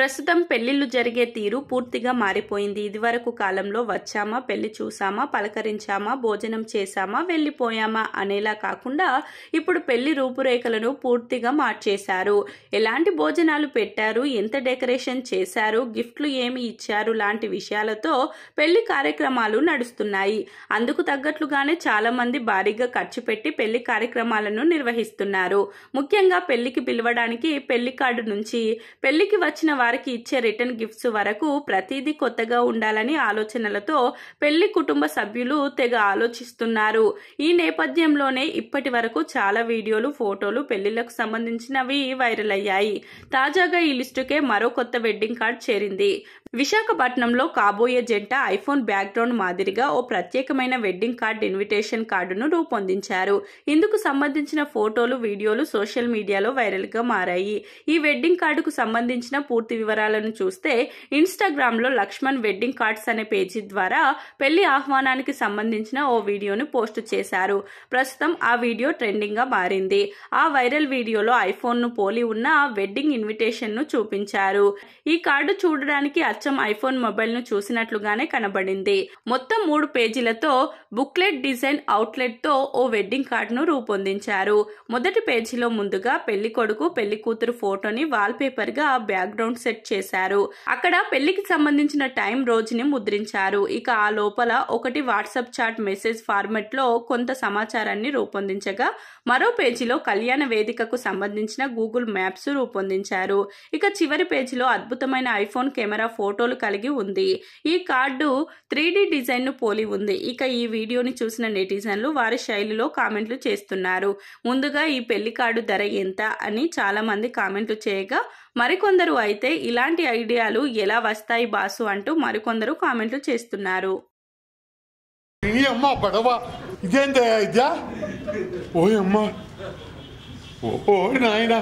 ప్రస్తుతం పెళ్లిళ్లు జరిగే తీరు పూర్తిగా మారిపోయింది. ఇదివరకు కాలంలో వచ్చామా, పెళ్లి చూసామా, పలకరించామా, భోజనం చేశామా, వెళ్లిపోయామా అనేలా కాకుండా ఇప్పుడు పెళ్లి రూపురేఖలను పూర్తిగా మార్చేశారు. ఎలాంటి భోజనాలు పెట్టారు, ఎంత డెకరేషన్ చేశారు, గిఫ్ట్లు ఏమి ఇచ్చారు లాంటి విషయాలతో పెళ్లి కార్యక్రమాలు నడుస్తున్నాయి. అందుకు తగ్గట్లుగానే చాలా మంది భారీగా ఖర్చు పెట్టి పెళ్లి కార్యక్రమాలను నిర్వహిస్తున్నారు. ముఖ్యంగా పెళ్లికి పిలవడానికి పెళ్లి కార్డు నుంచి పెళ్లికి వచ్చిన వారికి ఇచ్చే రిటర్న్ గిఫ్ట్స్ వరకు ప్రతిదీ కొత్తగా ఉండాలని ఆలోచనలతో పెళ్లి కుటుంబ సభ్యులు తెగ ఆలోచిస్తున్నారు. ఈ నేపథ్యంలోనే ఇప్పటి వరకు చాలా వీడియోలు, ఫోటోలు పెళ్లిళ్లకు సంబంధించినవి వైరల్ అయ్యాయి. తాజాగా ఈ లిస్టుకే మరో కొత్త వెడ్డింగ్ కార్డ్ చేరింది. విశాఖపట్నంలో కాబోయే జంట ఐఫోన్ బ్యాక్గ్రౌండ్ మాదిరిగా ఓ ప్రత్యేకమైన వెడ్డింగ్ కార్డ్ ఇన్విటేషన్ కార్డును రూపొందించారు. ఇందుకు సంబంధించిన ఫోటోలు, వీడియోలు సోషల్ మీడియాలో వైరల్ గా మారాయి. ఈ వెడ్డింగ్ కార్డుకు సంబంధించిన పూర్తి వివరాలను చూస్తే ఇన్స్టాగ్రామ్ లో లక్ష్మణ్ వెడ్డింగ్ కార్డ్స్ అనే పేజీ ద్వారా పెళ్లి ఆహ్వానానికి సంబంధించిన ఓ వీడియోను పోస్టు చేశారు. ప్రస్తుతం ఆ వీడియో ట్రెండింగ్ గా మారింది. ఆ వైరల్ వీడియోలో ఐఫోన్ ను పోలి ఉన్న వెడ్డింగ్ ఇన్విటేషన్ ను చూపించారు. ఈ కార్డు చూడడానికి అచ్చం ఐఫోన్ మొబైల్ ను చూసినట్లుగానే కనబడింది. మొత్తం 3 పేజీలతో బుక్లెట్ డిజైన్ అవుట్లెట్ తో ఓ వెడ్డింగ్ కార్డ్ ను రూపొందించారు. మొదటి పేజీలో ముందుగా పెళ్లి కొడుకు, పెళ్లి కూతురు ఫోటోని వాల్ పేపర్ గా బ్యాక్గ్రౌండ్ సెట్ చేశారు. అక్కడ పెళ్లికి సంబంధించిన టైం, రోజుని ముద్రించారు. ఇక ఆ లోపల ఒకటి వాట్సాప్ చాట్ మెసేజ్ ఫార్మెట్ లో కొంత సమాచారాన్ని రూపొందించగా మరో పేజీలో కళ్యాణ వేదికకు సంబంధించిన గూగుల్ మ్యాప్స్ రూపొందించారు. ఇక చివరి పేజీలో అద్భుతమైన ఐఫోన్ కెమెరా ఫోటోలు కలిగి ఉంది. ఈ కార్డు 3D డిజైన్ ను పోలి ఉంది. ఇక ఈ వీడియోని చూసిన నెటిజన్లు వారి శైలిలో కామెంట్లు చేస్తున్నారు. ముందుగా ఈ పెళ్లి కార్డు ధర ఎంత అని చాలా మంది కామెంట్లు చేయగా మరికొందరు అయితే ఇలాంటి ఐడియాలు ఎలా వస్తాయి బాసు అంటూ మరికొందరు కామెంట్లు చేస్తున్నారు. ఓ నాయనా